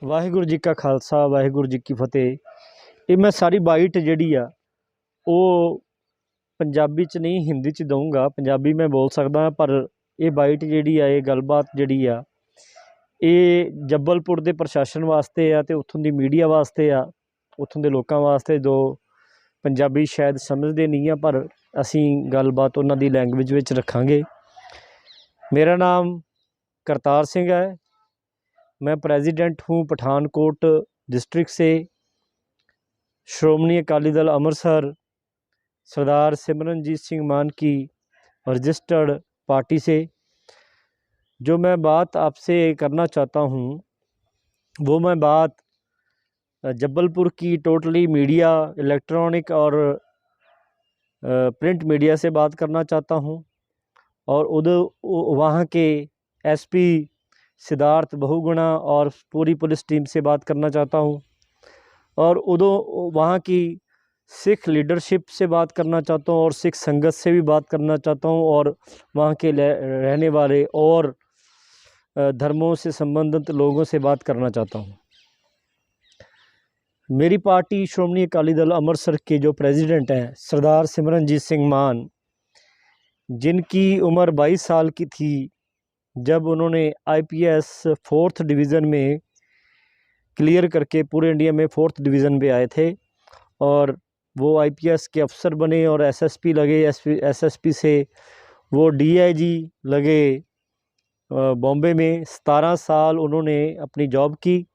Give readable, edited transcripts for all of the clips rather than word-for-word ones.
वाहिगुरू जी का खालसा वाहिगुरू जी की फतेह। ये मैं सारी बाइट जिहड़ी आ वो पंजाबी च नहीं हिंदी च दूंगा। पंजाबी मैं बोल सकदा पर ये बाइट जिहड़ी आ ये गलबात जिहड़ी आ ये जबलपुर के प्रशासन वास्ते आ ते उत्थों दी मीडिया वास्ते आ, उत्थों दे लोकां वास्ते जो पंजाबी शायद समझते नहीं आ, पर असीं गलबात उन्हां दी लैंग्वेज विच रखांगे। मेरा नाम करतार सिंह है, मैं प्रेजिडेंट हूँ पठानकोट डिस्ट्रिक्ट से। श्रोमणी अकाली दल अमृतसर सरदार सिमरनजीत सिंह मान की रजिस्टर्ड पार्टी से। जो मैं बात आपसे करना चाहता हूँ वो मैं बात जबलपुर की टोटली मीडिया इलेक्ट्रॉनिक और प्रिंट मीडिया से बात करना चाहता हूँ, और उधर वहाँ के एसपी सिद्धार्थ बहुगुणा और पूरी पुलिस टीम से बात करना चाहता हूँ, और उधर वहाँ की सिख लीडरशिप से बात करना चाहता हूँ, और सिख संगत से भी बात करना चाहता हूँ, और वहाँ के रहने वाले और धर्मों से संबंधित लोगों से बात करना चाहता हूँ। मेरी पार्टी श्रोमणी अकाली दल अमृतसर के जो प्रेसिडेंट हैं सरदार सिमरनजीत सिंह मान, जिनकी उम्र 22 साल की थी जब उन्होंने आईपीएस 4th डिवीज़न में क्लियर करके पूरे इंडिया में 4th डिवीज़न पे आए थे, और वो आईपीएस के अफसर बने और एसएसपी लगे। एसएसपी से वो डीआईजी लगे बॉम्बे में। 17 साल उन्होंने अपनी जॉब की,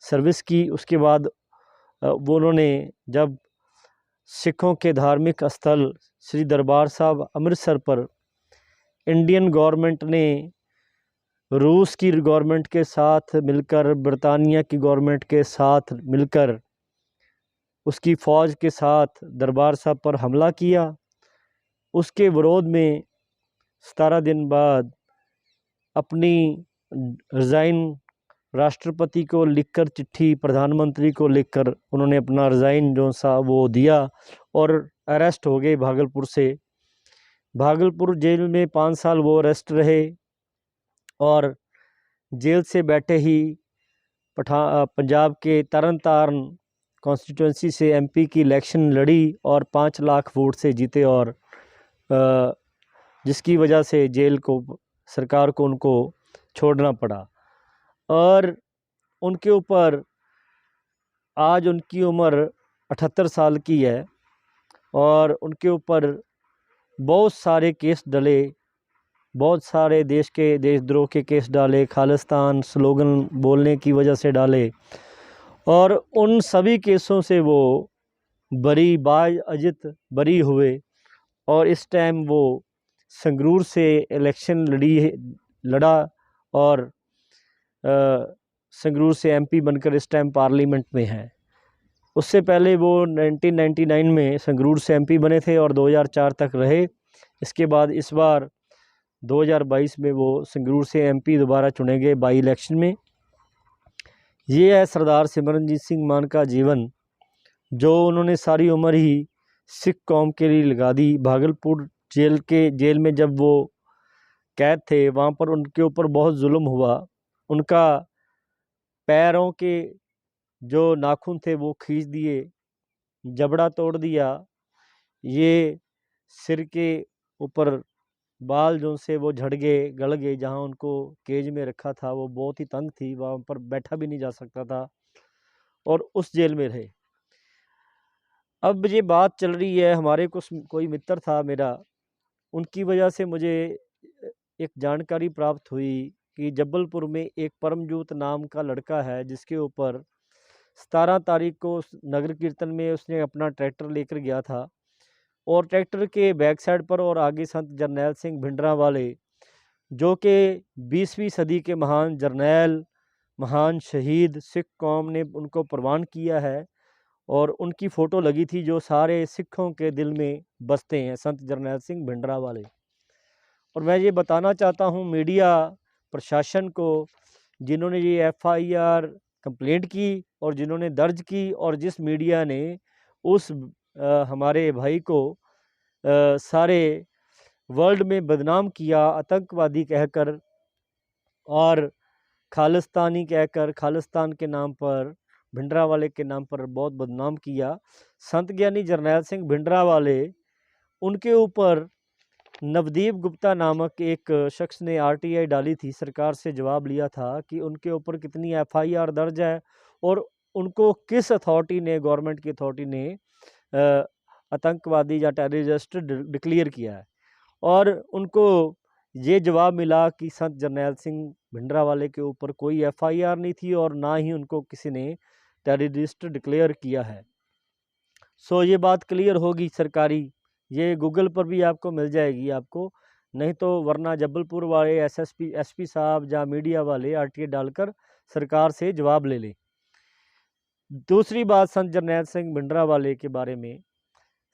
सर्विस की। उसके बाद वो उन्होंने जब सिखों के धार्मिक स्थल श्री दरबार साहब अमृतसर पर इंडियन गवर्नमेंट ने रूस की गवर्नमेंट के साथ मिलकर, बरतानिया की गवर्नमेंट के साथ मिलकर उसकी फ़ौज के साथ दरबार साहब पर हमला किया, उसके विरोध में 17 दिन बाद अपनी रिज़ाइन राष्ट्रपति को लिखकर, चिट्ठी प्रधानमंत्री को लिखकर उन्होंने अपना रिज़ाइन जो सा वो दिया, और अरेस्ट हो गए भागलपुर से। भागलपुर जेल में 5 साल वो अरेस्ट रहे, और जेल से बैठे ही पंजाब के तरन तारण कॉन्स्टिट्यूंसी से एमपी की इलेक्शन लड़ी और 5 लाख वोट से जीते, और जिसकी वजह से जेल को सरकार को उनको छोड़ना पड़ा। और उनके ऊपर आज उनकी उम्र 78 साल की है, और उनके ऊपर बहुत सारे केस डले, बहुत सारे देशद्रोह के केस डाले, खालिस्तान स्लोगन बोलने की वजह से डाले, और उन सभी केसों से वो बाज अजित बरी हुए, और इस टाइम वो संगरूर से इलेक्शन लड़ा और संगरूर से एमपी बनकर इस टाइम पार्लियामेंट में है। उससे पहले वो 1999 में संगरूर से एमपी बने थे और 2004 तक रहे। इसके बाद इस बार 2022 में वो संगरूर से एमपी दोबारा चुने गए बाई इलेक्शन में। ये है सरदार सिमरनजीत सिंह मान का जीवन, जो उन्होंने सारी उम्र ही सिख कौम के लिए लगा दी। भागलपुर जेल में जब वो कैद थे, वहाँ पर उनके ऊपर बहुत जुल्म हुआ। उनका पैरों के जो नाखून थे वो खींच दिए, जबड़ा तोड़ दिया, ये सिर के ऊपर बाल जो से वो झड़ गए, गल गए। जहाँ उनको केज में रखा था वो बहुत ही तंग थी, वहाँ पर बैठा भी नहीं जा सकता था, और उस जेल में रहे। अब ये बात चल रही है, हमारे कोई मित्र था मेरा, उनकी वजह से मुझे एक जानकारी प्राप्त हुई कि जबलपुर में एक परमजोत नाम का लड़का है, जिसके ऊपर 17 तारीख को नगर कीर्तन में उसने अपना ट्रैक्टर लेकर गया था, और ट्रैक्टर के बैक साइड पर और आगे संत जरनैल सिंह भिंडरांवाले, जो कि 20वीं सदी के महान जर्नैल, महान शहीद, सिख कौम ने उनको प्रवान किया है, और उनकी फ़ोटो लगी थी जो सारे सिखों के दिल में बसते हैं, संत जरनैल सिंह भिंडरांवाले। और मैं ये बताना चाहता हूँ मीडिया प्रशासन को, जिन्होंने ये एफआईआर कंप्लेंट की और जिन्होंने दर्ज की, और जिस मीडिया ने उस हमारे भाई को सारे वर्ल्ड में बदनाम किया आतंकवादी कहकर, और खालिस्तानी कहकर खालिस्तान के नाम पर, भिंडरावाले के नाम पर बहुत बदनाम किया। संत ज्ञानी जरनैल सिंह भिंडरावाले, उनके ऊपर नवदीप गुप्ता नामक एक शख्स ने आरटीआई डाली थी, सरकार से जवाब लिया था कि उनके ऊपर कितनी एफआईआर दर्ज है और उनको किस अथॉरिटी ने, गवर्नमेंट की अथॉरिटी ने आतंकवादी या टेररिस्ट डिक्लेयर किया है। और उनको ये जवाब मिला कि संत जरनैल सिंह भिंडरावाले के ऊपर कोई एफआईआर नहीं थी और ना ही उनको किसी ने टेररिस्ट डिक्लेयर किया है। सो ये बात क्लियर होगी सरकारी, ये गूगल पर भी आपको मिल जाएगी आपको, नहीं तो वरना जबलपुर वाले एसएसपी एसपी साहब या मीडिया वाले आरटीआई डालकर सरकार से जवाब ले लें। दूसरी बात संत जरनैल सिंह भिंडरावाले के बारे में,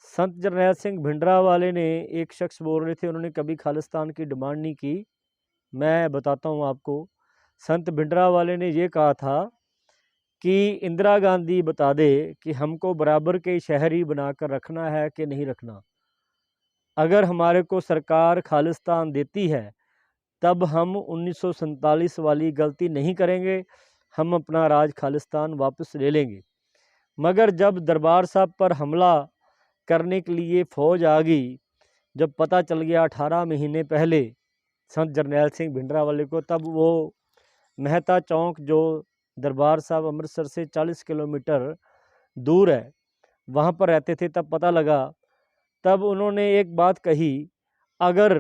संत जरनैल सिंह भिंडरावाले ने, एक शख्स बोल रहे थे उन्होंने कभी खालिस्तान की डिमांड नहीं की। मैं बताता हूँ आपको, संत भिंडरावाले ने ये कहा था कि इंदिरा गांधी बता दे कि हमको बराबर के शहरी बनाकर रखना है कि नहीं रखना। अगर हमारे को सरकार खालिस्तान देती है तब हम 1947 वाली गलती नहीं करेंगे, हम अपना राज खालिस्तान वापस ले लेंगे। मगर जब दरबार साहब पर हमला करने के लिए फ़ौज आ गई, जब पता चल गया 18 महीने पहले संत जरनैल सिंह भिंडरावाले को, तब वो मेहता चौक जो दरबार साहब अमृतसर से 40 किलोमीटर दूर है, वहाँ पर रहते थे, तब पता लगा। तब उन्होंने एक बात कही, अगर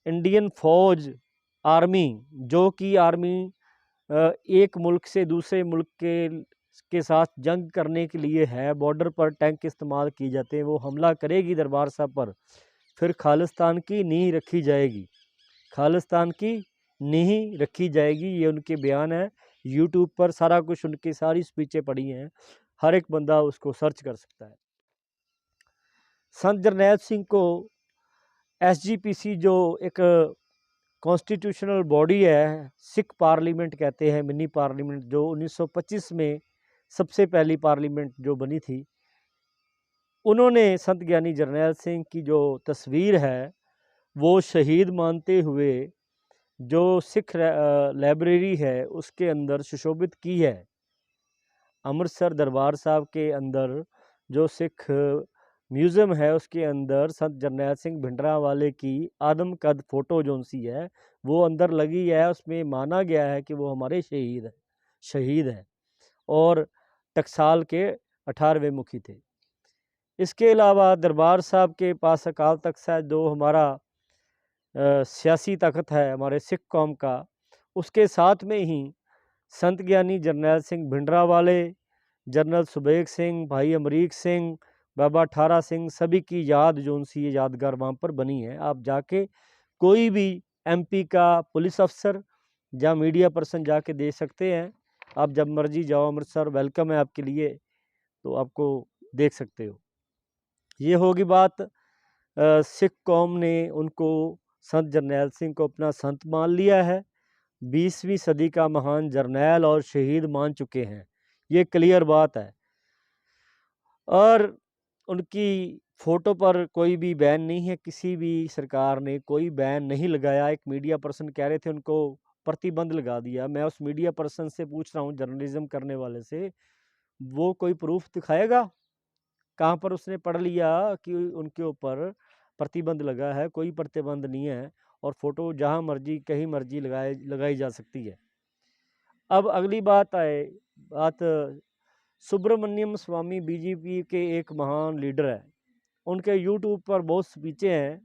इंडियन फ़ौज आर्मी, जो कि आर्मी एक मुल्क से दूसरे मुल्क के साथ जंग करने के लिए है, बॉर्डर पर टैंक इस्तेमाल किए जाते हैं, वो हमला करेगी दरबार साहब पर, फिर खालिस्तान की नींव रखी जाएगी, खालिस्तान की नींव रखी जाएगी। ये उनके बयान है, यूट्यूब पर सारा कुछ, उनकी सारी स्पीचें पड़ी हैं, हर एक बंदा उसको सर्च कर सकता है। संत जरनैल सिंह को एसजीपीसी जो एक कॉन्स्टिट्यूशनल बॉडी है, सिख पार्लियामेंट कहते हैं, मिनी पार्लियामेंट, जो 1925 में सबसे पहली पार्लियामेंट जो बनी थी, उन्होंने संत ज्ञानी जरनैल सिंह की जो तस्वीर है वो शहीद मानते हुए जो सिख लाइब्रेरी है उसके अंदर सुशोभित की है। अमृतसर दरबार साहब के अंदर जो सिख म्यूज़ियम है उसके अंदर संत जरनैल सिंह भिंडरावाले की आदम कद फ़ोटो जो सी है वो अंदर लगी है। उसमें माना गया है कि वो हमारे शहीद हैं और टकसाल के 18वें मुखी थे। इसके अलावा दरबार साहब के पास अकाल तख्त है, जो हमारा सियासी ताकत है हमारे सिख कौम का, उसके साथ में ही संत ज्ञानी जरनैल सिंह भिंडरावाले, जनरल सुबेग सिंह, भाई अमरीक सिंह, बाबा ठारा सिंह, सभी की याद जो सी ये यादगार वहाँ पर बनी है। आप जाके कोई भी एमपी का पुलिस अफसर या मीडिया पर्सन जाके दे सकते हैं, आप जब मर्जी जाओ, अमृतसर वेलकम है आपके लिए, तो आपको देख सकते हो। ये होगी बात, सिख कौम ने उनको, संत जरनैल सिंह को अपना संत मान लिया है, 20वीं सदी का महान जरनैल और शहीद मान चुके हैं, ये क्लियर बात है। और उनकी फ़ोटो पर कोई भी बैन नहीं है, किसी भी सरकार ने कोई बैन नहीं लगाया। एक मीडिया पर्सन कह रहे थे उनको प्रतिबंध लगा दिया। मैं उस मीडिया पर्सन से पूछ रहा हूँ, जर्नलिज्म करने वाले से, वो कोई प्रूफ दिखाएगा कहाँ पर उसने पढ़ लिया कि उनके ऊपर प्रतिबंध लगा है? कोई प्रतिबंध नहीं है और फ़ोटो जहाँ मर्जी कहीं मर्जी लगाई जा सकती है। अब अगली बात आए, बात सुब्रमण्यम स्वामी बीजेपी के एक महान लीडर है, उनके यूट्यूब पर बहुत स्पीचें हैं।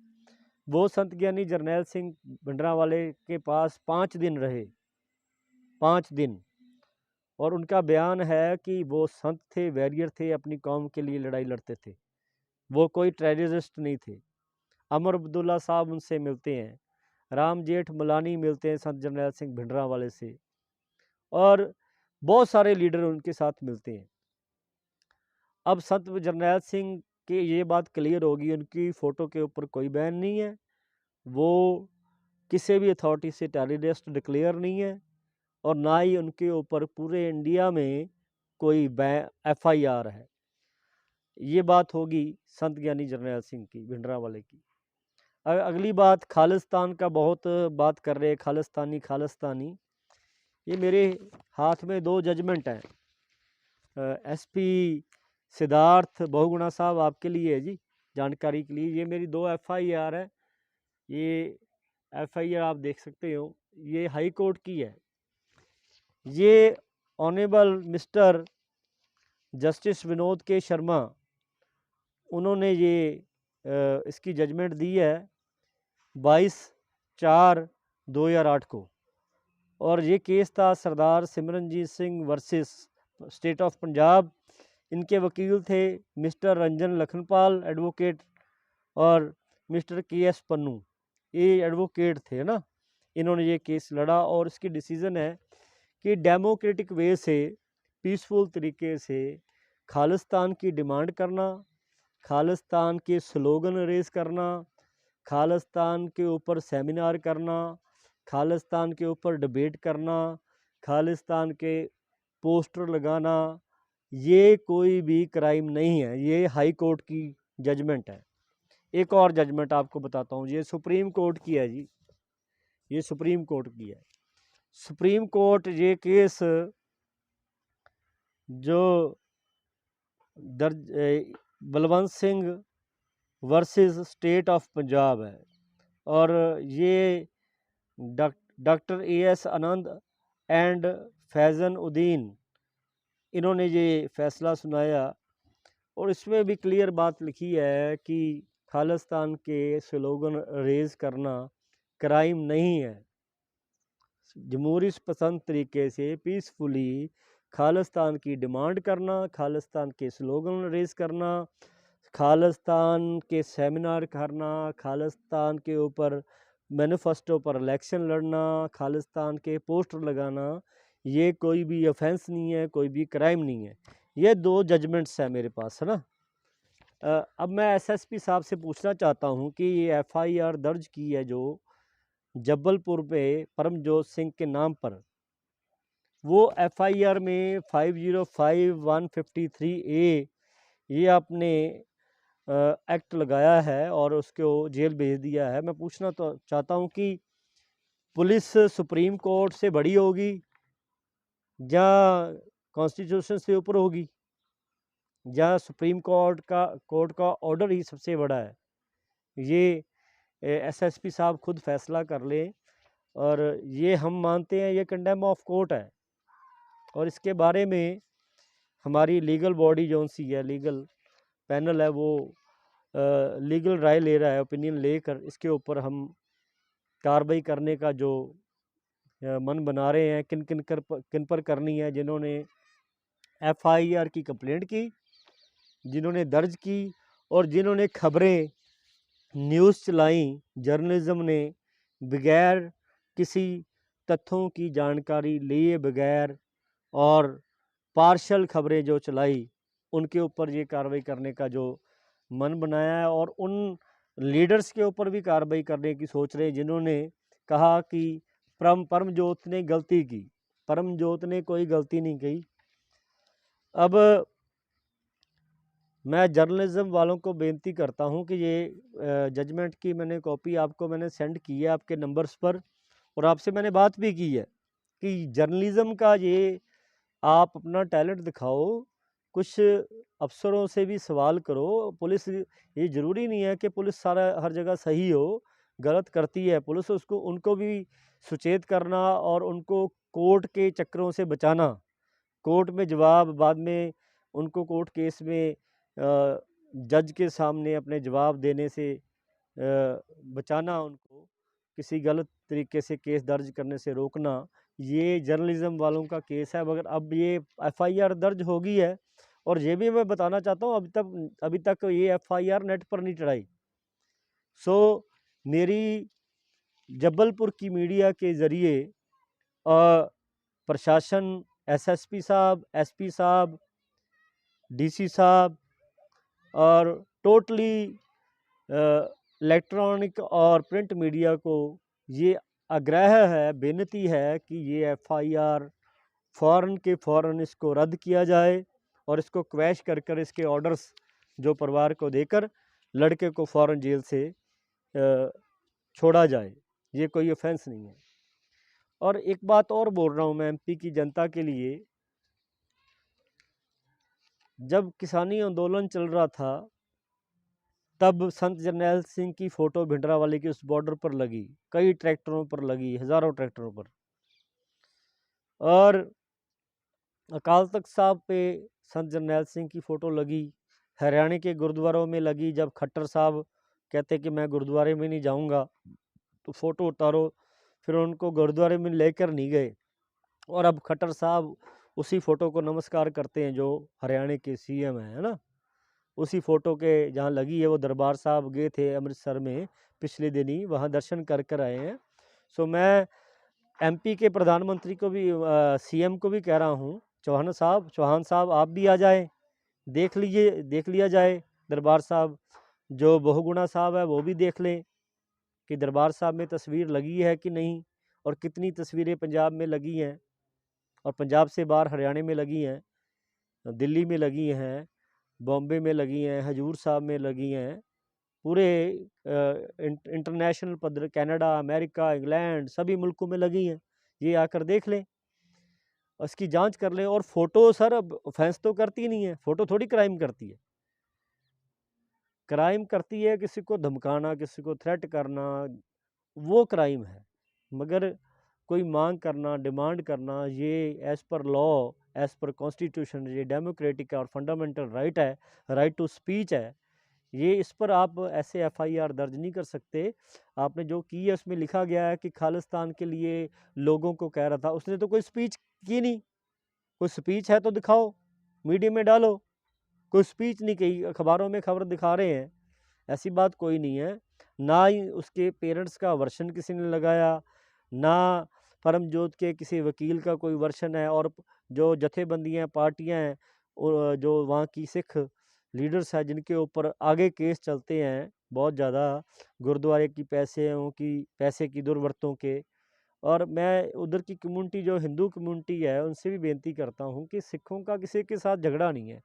वो संत ज्ञानी जरनैल सिंह भिंडरावाले के पास 5 दिन रहे, 5 दिन, और उनका बयान है कि वो संत थे, वैरियर थे, अपनी कौम के लिए लड़ाई लड़ते थे, वो कोई टेररिस्ट नहीं थे। अमर अब्दुल्ला साहब उनसे मिलते हैं, राम जेठ मलानी मिलते हैं संत जरनैल सिंह भिंडरावाले से, और बहुत सारे लीडर उनके साथ मिलते हैं। अब संत जरनैल सिंह की ये बात क्लियर होगी, उनकी फ़ोटो के ऊपर कोई बैन नहीं है, वो किसी भी अथॉरिटी से टेररिस्ट डिक्लेयर नहीं है, और ना ही उनके ऊपर पूरे इंडिया में कोई एफआईआर है। ये बात होगी संत ज्ञानी जरनैल सिंह की, भिंडरावाले की। अगली बात, खालिस्तान का बहुत बात कर रहे हैं, खालिस्तानी। ये मेरे हाथ में 2 जजमेंट हैं। एसपी सिद्धार्थ बहुगुणा साहब, आपके लिए है जी, जानकारी के लिए। ये मेरी 2 एफआईआर है। ये एफआईआर आप देख सकते हो, ये हाई कोर्ट की है। ये ऑनरेबल मिस्टर जस्टिस विनोद के शर्मा, उन्होंने ये इसकी जजमेंट दी है 22/4/2008 को। और ये केस था Sardar Simranjeet Singh versus state of Punjab. इनके वकील थे मिस्टर रंजन लखनपाल एडवोकेट और मिस्टर के.एस. पन्नू, ये एडवोकेट थे ना। इन्होंने ये केस लड़ा और इसकी डिसीज़न है कि डेमोक्रेटिक वे से, पीसफुल तरीके से खालिस्तान की डिमांड करना, खालिस्तान के स्लोगन रेज़ करना, खालिस्तान के ऊपर सेमिनार करना, खालिस्तान के ऊपर डिबेट करना, खालिस्तान के पोस्टर लगाना, ये कोई भी क्राइम नहीं है। ये हाई कोर्ट की जजमेंट है। एक और जजमेंट आपको बताता हूँ, ये सुप्रीम कोर्ट की है जी, ये सुप्रीम कोर्ट की है। सुप्रीम कोर्ट ये केस जो Balwant Singh versus state of Punjab है, और ये doctor AS. Anand and Faizan Uddin, इन्होंने ये फ़ैसला सुनाया। और इसमें भी क्लियर बात लिखी है कि खालिस्तान के स्लोगन रेज़ करना क्राइम नहीं है। जमहूरी पसंद तरीके से पीसफुली खालिस्तान की डिमांड करना, खालिस्तान के स्लोगन रेज़ करना, खालिस्तान के सेमिनार करना, खालिस्तान के ऊपर मैनिफेस्टो पर इलेक्शन लड़ना, खालिस्तान के पोस्टर लगाना, ये कोई भी ऑफेंस नहीं है, कोई भी क्राइम नहीं है। ये 2 जजमेंट्स हैं मेरे पास, है ना। अब मैं एसएसपी साहब से पूछना चाहता हूँ कि ये एफआईआर दर्ज की है जो जबलपुर पे परमजोत सिंह के नाम पर, वो एफआईआर में 505153A ये आपने एक्ट लगाया है और उसको जेल भेज दिया है। मैं पूछना तो चाहता हूँ कि पुलिस सुप्रीम कोर्ट से बड़ी होगी या कॉन्स्टिट्यूशन से ऊपर होगी, या सुप्रीम कोर्ट का ऑर्डर ही सबसे बड़ा है? ये एसएसपी साहब खुद फैसला कर लें। और ये हम मानते हैं ये कंडेम ऑफ कोर्ट है, और इसके बारे में हमारी लीगल बॉडी जो सी है, लीगल पैनल है, वो लीगल राय ले रहा है, ओपिनियन लेकर इसके ऊपर हम कार्रवाई करने का जो मन बना रहे हैं। किन पर करनी है? जिन्होंने एफआईआर की कंप्लेंट की, जिन्होंने दर्ज की, और जिन्होंने खबरें न्यूज़ चलाई, जर्नलिज्म ने बगैर किसी तथ्यों की जानकारी लिए बगैर और पार्शल खबरें जो चलाई, उनके ऊपर ये कार्रवाई करने का जो मन बनाया है। और उन लीडर्स के ऊपर भी कार्रवाई करने की सोच रहे हैं जिन्होंने कहा कि परमजोत ने गलती की। परमजोत ने कोई गलती नहीं की। अब मैं जर्नलिज्म वालों को बेनती करता हूं कि ये जजमेंट की कॉपी मैंने सेंड की है आपके नंबर्स पर, और आपसे मैंने बात भी की है कि जर्नलिज्म का ये आप अपना टैलेंट दिखाओ, कुछ अफसरों से भी सवाल करो। पुलिस, ये ज़रूरी नहीं है कि पुलिस हर जगह सही हो, गलत करती है पुलिस, उसको उनको भी सुचेत करना और उनको कोर्ट के चक्करों से बचाना, कोर्ट में जवाब बाद में उनको कोर्ट केस में जज के सामने अपने जवाब देने से बचाना, उनको किसी गलत तरीके से केस दर्ज करने से रोकना, ये जर्नलिज्म वालों का केस है। मगर अब ये एफआईआर दर्ज हो गई है, और ये भी मैं बताना चाहता हूँ अभी तक ये एफआईआर नेट पर नहीं चढ़ाई। सो मेरी जबलपुर की मीडिया के ज़रिए प्रशासन, एसएसपी साहब, एसपी साहब, डीसी साहब और टोटली इलेक्ट्रॉनिक और प्रिंट मीडिया को ये आग्रह है, बेनती है कि ये एफआईआर फ़ौरन के फ़ौरन इसको रद्द किया जाए और इसको क्वैश कर इसके ऑर्डर्स जो परिवार को देकर लड़के को फ़ौरन जेल से छोड़ा जाए। ये कोई ऑफेंस नहीं है। और एक बात और बोल रहा हूँ मैं एमपी की जनता के लिए, जब किसानी आंदोलन चल रहा था तब संत जरनैल सिंह की फ़ोटो भिंडरावाले की उस बॉर्डर पर लगी, कई ट्रैक्टरों पर लगी, हज़ारों ट्रैक्टरों पर। और अकाल तख्त साहब पे संत जरनैल सिंह की फ़ोटो लगी, हरियाणा के गुरुद्वारों में लगी। जब खट्टर साहब कहते कि मैं गुरुद्वारे में नहीं जाऊंगा तो फ़ोटो उतारो, फिर उनको गुरुद्वारे में लेकर नहीं गए। और अब खट्टर साहब उसी फ़ोटो को नमस्कार करते हैं जो हरियाणा के सीएम हैं, है ना। उसी फ़ोटो के जहाँ लगी है, वो दरबार साहब गए थे अमृतसर में पिछले दिन ही, वहाँ दर्शन कर कर आए हैं। सो मैं एमपी के प्रधानमंत्री को भी सीएम को भी कह रहा हूँ, चौहान साहब आप भी आ जाएं, देख लिया जाए दरबार साहब। जो बहुगुणा साहब है वो भी देख लें कि दरबार साहब में तस्वीर लगी है कि नहीं, और कितनी तस्वीरें पंजाब में लगी हैं, और पंजाब से बाहर हरियाणा में लगी हैं, दिल्ली में लगी हैं, बॉम्बे में लगी हैं, हजूर साहब में लगी हैं, पूरे इंटरनेशनल पद्धर, कनाडा, अमेरिका, इंग्लैंड, सभी मुल्कों में लगी हैं। ये आकर देख लें, उसकी जांच कर लें। और फ़ोटो सर अब ऑफेंस तो करती नहीं है, फ़ोटो थोड़ी क्राइम करती है। क्राइम करती है किसी को धमकाना, किसी को थ्रेट करना, वो क्राइम है। मगर कोई मांग करना, डिमांड करना, ये as per law, as per constitution, ये डेमोक्रेटिक और फंडामेंटल राइट है, राइट टू स्पीच है। ये इस पर आप ऐसे एफआईआर दर्ज नहीं कर सकते। आपने जो की है उसमें लिखा गया है कि खालिस्तान के लिए लोगों को कह रहा था, उसने तो कोई स्पीच की नहीं। कोई स्पीच है तो दिखाओ, मीडिया में डालो। कोई स्पीच नहीं कही, अखबारों में खबर दिखा रहे हैं, ऐसी बात कोई नहीं है। ना ही उसके पेरेंट्स का वर्शन किसी ने लगाया, ना परमजोत के किसी वकील का कोई वर्शन है। और जो जथेबंदियाँ, पार्टियाँ हैं, जो वहाँ की सिख लीडर्स हैं, जिनके ऊपर आगे केस चलते हैं बहुत ज़्यादा, गुरुद्वारे की पैसे की दुर्वरतों के। और मैं उधर की कम्युनिटी, जो हिंदू कम्युनिटी है, उनसे भी बेनती करता हूँ कि सिखों का किसी के साथ झगड़ा नहीं है।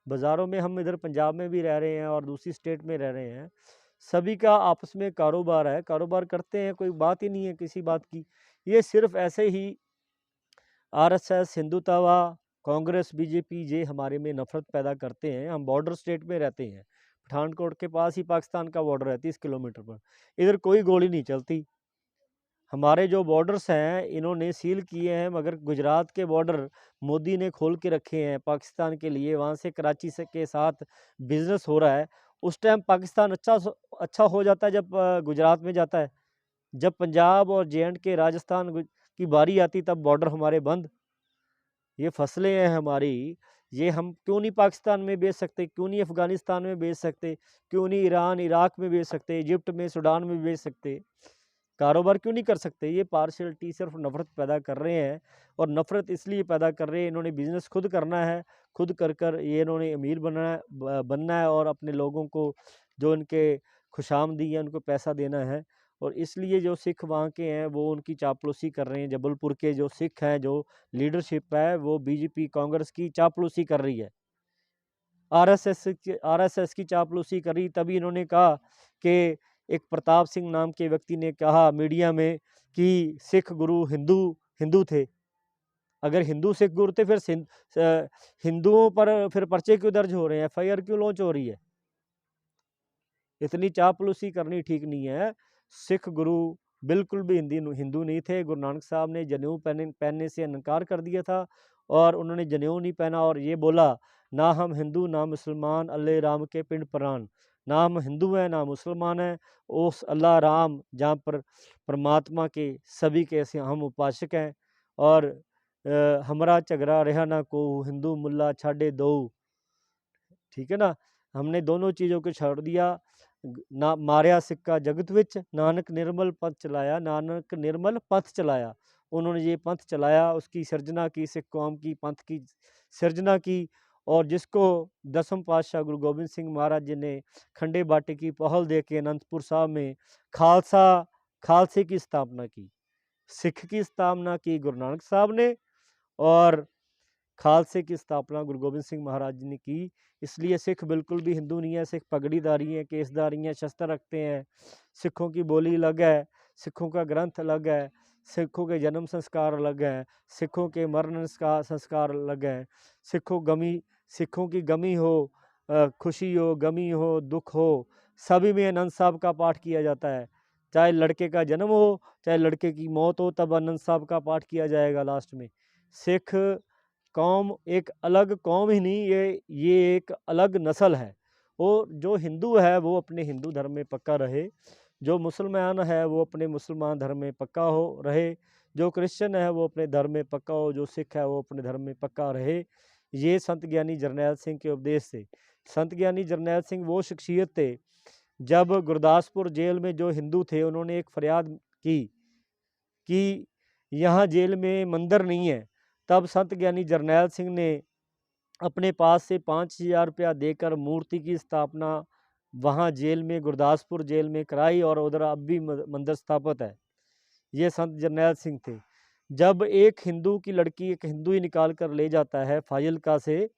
बाज़ारों में, हम इधर पंजाब में भी रह रहे हैं और दूसरी स्टेट में रह रहे हैं, सभी का आपस में कारोबार है, कारोबार करते हैं, कोई बात ही नहीं है किसी बात की। ये सिर्फ ऐसे ही आरएसएस, हिंदुत्व, कांग्रेस, बीजेपी, ये हमारे में नफरत पैदा करते हैं। हम बॉर्डर स्टेट में रहते हैं, पठानकोट के पास ही पाकिस्तान का बॉर्डर है 30 किलोमीटर पर। इधर कोई गोली नहीं चलती। हमारे जो बॉर्डर्स हैं इन्होंने सील किए हैं, मगर गुजरात के बॉर्डर मोदी ने खोल के रखे हैं पाकिस्तान के लिए। वहाँ से कराची से के साथ बिजनेस हो रहा है। उस टाइम पाकिस्तान अच्छा हो जाता है जब गुजरात में जाता है। जब पंजाब और जे&के, राजस्थान की बारी आती, तब बॉर्डर हमारे बंद। ये फसलें हैं हमारी, ये हम क्यों नहीं पाकिस्तान में बेच सकते, क्यों नहीं अफ़गानिस्तान में बेच सकते, क्यों नहीं ईरान, इराक में बेच सकते, इजिप्ट में, सूडान में बेच सकते, कारोबार क्यों नहीं कर सकते। ये पार्शियलिटी सिर्फ नफ़रत पैदा कर रहे हैं। और नफ़रत इसलिए पैदा कर रहे हैं, इन्होंने बिज़नेस खुद करना है, खुद कर ये इन्होंने अमीर बनना है और अपने लोगों को, जो इनके खुशामदी है, उनको पैसा देना है। और इसलिए जो सिख वहाँ के हैं वो उनकी चापलूसी कर रहे हैं। जबलपुर के जो सिख हैं, जो लीडरशिप है, वो बीजेपी, कांग्रेस की चापलूसी कर रही है, आरएसएस की चापलूसी करी। तभी इन्होंने कहा कि एक प्रताप सिंह नाम के व्यक्ति ने कहा मीडिया में कि सिख गुरु हिंदू थे। अगर हिंदू सिख गुरु थे, फिर हिंदुओं पर फिर पर्चे क्यों दर्ज हो रहे हैं, एफआईआर क्यों लॉन्च हो रही है। इतनी चापलूसी करनी ठीक नहीं है। सिख गुरु बिल्कुल भी हिंदू नहीं थे। गुरु नानक साहब ने जनेऊ पहनने से इनकार कर दिया था, और उन्होंने जनेऊ नहीं पहना और ये बोला, ना हम हिंदू ना मुसलमान, अल्लाह राम के पिंड प्राण। ना हम हिंदू हैं ना मुसलमान हैं, उस अल्लाह राम जहाँ पर परमात्मा के सभी के ऐसे हम उपासक हैं। और हमारा झगड़ा रहा ना को, हिंदू मुल्ला छाड़े दो। ठीक है ना, हमने दोनों चीज़ों को छोड़ दिया। ना मारिया सिक्का जगत विच, नानक निर्मल पथ चलाया, नानक निर्मल पथ चलाया। उन्होंने ये पंथ चलाया, उसकी सिरजना की, सिख कौम की पंथ की सिरजना की। और जिसको 10वें पातशाह गुरु गोबिंद सिंह महाराज जी ने खंडे बाटे की पहल दे के अनंतपुर साहब में खालसे की स्थापना की। सिख की स्थापना की गुरु नानक साहब ने, और खालसे की स्थापना गुरु गोबिंद सिंह महाराज जी ने की। इसलिए सिख बिल्कुल भी हिंदू नहीं है। सिख पगड़ीदारी हैं, केसदारी हैं, शस्त्र रखते हैं। सिखों की बोली अलग है, सिखों का ग्रंथ अलग है, सिखों के जन्म संस्कार अलग हैं, सिखों के मरण संस्कार अलग हैं। सिखों की गमी हो, खुशी हो, गमी हो, दुख हो, सभी में आनंद साहब का पाठ किया जाता है। चाहे लड़के का जन्म हो, चाहे लड़के की मौत हो, तब आनंद साहब का पाठ किया जाएगा लास्ट में। सिख कौम एक अलग कौम ही नहीं, ये एक अलग नस्ल है। और जो हिंदू है वो अपने हिंदू धर्म में पक्का रहे, जो मुसलमान है वो अपने मुसलमान धर्म में पक्का हो रहे, जो क्रिश्चियन है वो अपने धर्म में पक्का हो, जो सिख है वो अपने धर्म में पक्का रहे। ये संत ज्ञानी जरनैल सिंह के उपदेश से। संत ज्ञानी जरनैल सिंह वो शख्सियत थे, जब गुरदासपुर जेल में जो हिंदू थे उन्होंने एक फरियाद की कि यहाँ जेल में मंदिर नहीं है, तब संत ज्ञानी जरनैल सिंह ने अपने पास से 5,000 रुपया देकर मूर्ति की स्थापना वहाँ जेल में, गुरदासपुर जेल में कराई, और उधर अब भी मंदिर स्थापित है। ये संत जरनैल सिंह थे। जब एक हिंदू की लड़की एक हिंदू ही निकाल कर ले जाता है फाजिल्का से,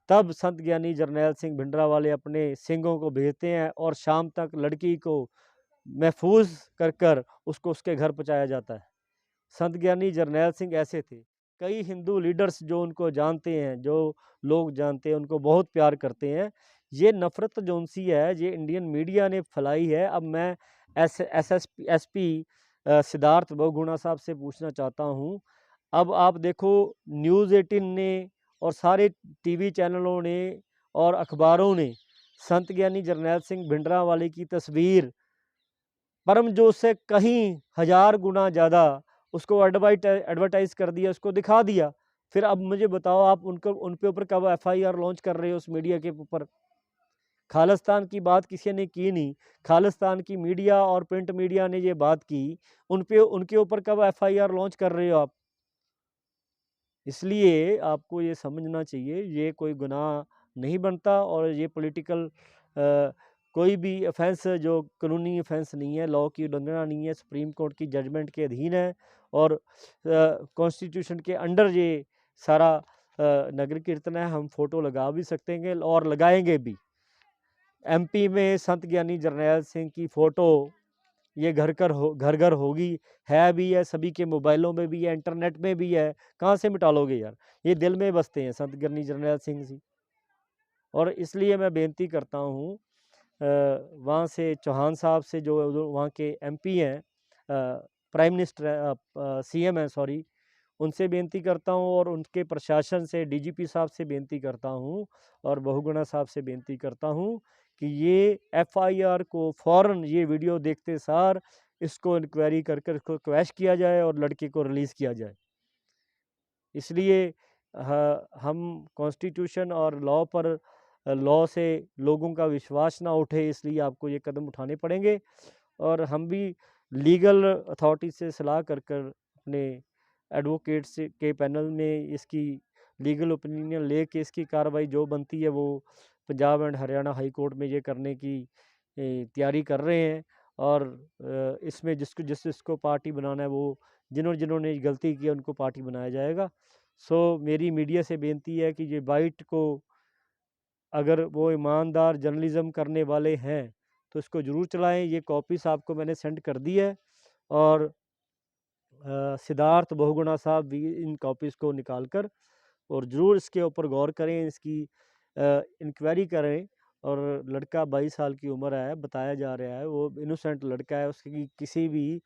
तब संत ज्ञानी जरनैल सिंह भिंडरावाले अपने सिंघों को भेजते हैं और शाम तक लड़की को महफूज कर उसको उसके घर पहुँचाया जाता है। संत ज्ञानी जरनैल सिंह ऐसे थे। कई हिंदू लीडर्स जो उनको जानते हैं, जो लोग जानते हैं, उनको बहुत प्यार करते हैं। ये नफ़रत जौन सी है, ये इंडियन मीडिया ने फैलाई है। अब मैं एसपी सिद्धार्थ बहुगुणा साहब से पूछना चाहता हूँ, अब आप देखो न्यूज़ 18 ने और सारे टीवी चैनलों ने और अखबारों ने संत ज्ञानी जरनैल सिंह भिंडरावाले की तस्वीर परमजोत से कहीं 1000 गुना ज़्यादा उसको एडवर्टाइज़ कर दिया, उसको दिखा दिया। फिर अब मुझे बताओ, आप उन पे ऊपर कब एफआईआर लॉन्च कर रहे हो उस मीडिया के ऊपर? खालिस्तान की बात किसी ने की नहीं, खालिस्तान की मीडिया और प्रिंट मीडिया ने ये बात की, उनके ऊपर कब एफआईआर लॉन्च कर रहे हो आप? इसलिए आपको ये समझना चाहिए, ये कोई गुनाह नहीं बनता, और ये पॉलिटिकल कोई भी ऑफेंस जो कानूनी ऑफेंस नहीं है, लॉ की उल्लंघना नहीं है, सुप्रीम कोर्ट की जजमेंट के अधीन है, और कॉन्स्टिट्यूशन के अंडर ये सारा नगर कीर्तन है। हम फ़ोटो लगा भी सकते हैं और लगाएंगे भी। एमपी में संत ज्ञानी जरनैल सिंह की फ़ोटो ये घर घर होगी, है भी है, सभी के मोबाइलों में भी है, इंटरनेट में भी है। कहाँ से मिटा लोगे यार? ये दिल में बसते हैं संत ज्ञानी जरनैल सिंह जी। और इसलिए मैं बेनती करता हूँ वहाँ से चौहान साहब से, जो वहाँ के एमपी हैं, प्राइम मिनिस्टर सीएम हैं सॉरी, उनसे बेनती करता हूँ, और उनके प्रशासन से डीजीपी साहब से बेनती करता हूँ, और बहुगुणा साहब से बेनती करता हूँ कि ये एफआईआर को फ़ौरन, ये वीडियो देखते सार इसको इंक्वायरी कर इसको क्वैश किया जाए और लड़के को रिलीज़ किया जाए। इसलिए हम कॉन्स्टिट्यूशन और लॉ से लोगों का विश्वास ना उठे, इसलिए आपको ये कदम उठाने पड़ेंगे। और हम भी लीगल अथॉरिटी से सलाह कर अपने एडवोकेट्स के पैनल में इसकी लीगल ओपिनियन लेके इसकी कार्रवाई जो बनती है वो Punjab and Haryana high court में ये करने की तैयारी कर रहे हैं। और इसमें जिसको पार्टी बनाना है, वो जिन्होंने गलती की है उनको पार्टी बनाया जाएगा। सो मेरी मीडिया से बेनती है कि ये बाइट को, अगर वो ईमानदार जर्नलिज़म करने वाले हैं तो इसको ज़रूर चलाएं। ये कॉपीस आपको मैंने सेंड कर दी है, और सिद्धार्थ बहुगुणा साहब भी इन कॉपीज़ को निकाल कर और ज़रूर इसके ऊपर गौर करें, इसकी इंक्वायरी करें। और लड़का 22 साल की उम्र है, बताया जा रहा है वो इनोसेंट लड़का है, उसकी किसी भी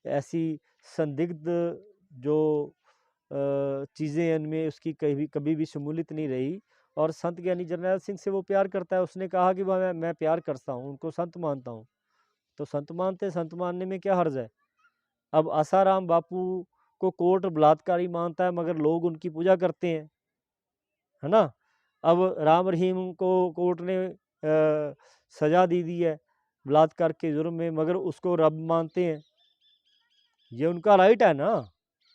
ऐसी संदिग्ध जो चीज़ें इनमें उसकी कभी भी शमूलियत नहीं रही। और संत ज्ञानी जरनैल सिंह से वो प्यार करता है, उसने कहा कि मैं प्यार करता हूँ, उनको संत मानता हूँ। तो संत मानने में क्या हर्ज है? अब आसाराम बापू को कोर्ट बलात्कारी मानता है, मगर लोग उनकी पूजा करते हैं, है ना? अब राम रहीम को कोर्ट ने सज़ा दी है बलात्कार के जुर्म में, मगर उसको रब मानते हैं। ये उनका राइट है ना,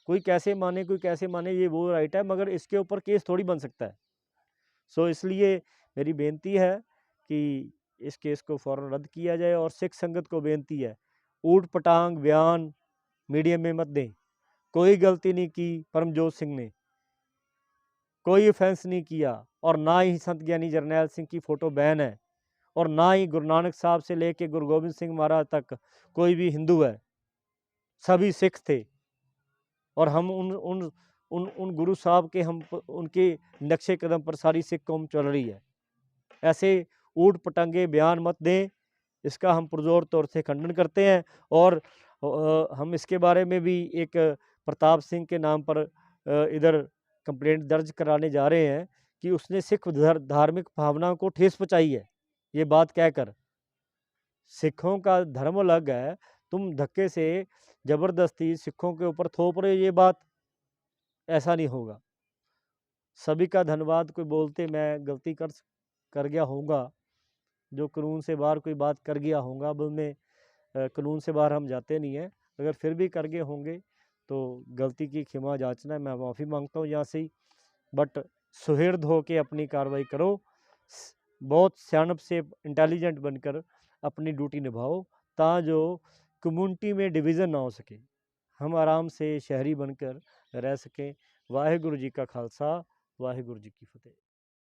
कोई कैसे माने, ये वो राइट है, मगर इसके ऊपर केस थोड़ी बन सकता है। सो इसलिए मेरी बेनती है कि इस केस को फ़ौरन रद्द किया जाए। और सिख संगत को बेनती है, ऊट पटांग बयान मीडिया में मत दें। कोई गलती नहीं की परमजोत सिंह ने, कोई ऑफेंस नहीं किया, और ना ही संत ज्ञानी जरनैल सिंह की फ़ोटो बैन है, और ना ही गुरु नानक साहब से लेके गुरु गोबिंद सिंह महाराज तक कोई भी हिंदू है, सभी सिख थे। और हम उन गुरु साहब के उनके नक्शे कदम पर सारी सिख कौम चल रही है। ऐसे ऊट पटांगे बयान मत दें, इसका हम पुरजोर तौर से खंडन करते हैं। और हम इसके बारे में भी एक प्रताप सिंह के नाम पर इधर कंप्लेंट दर्ज कराने जा रहे हैं कि उसने सिख धार्मिक भावनाओं को ठेस पहुँचाई है। ये बात कहकर सिखों का धर्म अलग है, तुम धक्के से ज़बरदस्ती सिखों के ऊपर थोप रहे हो, ये बात ऐसा नहीं होगा। सभी का धन्यवाद। कोई बोलते मैं गलती कर गया होऊंगा, जो कानून से बाहर कोई बात कर गया होऊंगा, अब मैं कानून से बाहर हम जाते नहीं हैं, अगर फिर भी कर गए होंगे तो गलती की क्षमा याचना है, मैं माफ़ी मांगता हूँ यहाँ से ही। बट सुहृद हो के अपनी कार्रवाई करो, बहुत सियाणप से इंटेलिजेंट बनकर अपनी ड्यूटी निभाओ, जो कम्युनिटी में डिवीज़न ना हो सके, हम आराम से शहरी बनकर रह सकें। वाहिगुरु जी का खालसा, वाहिगुरु जी की फतेह।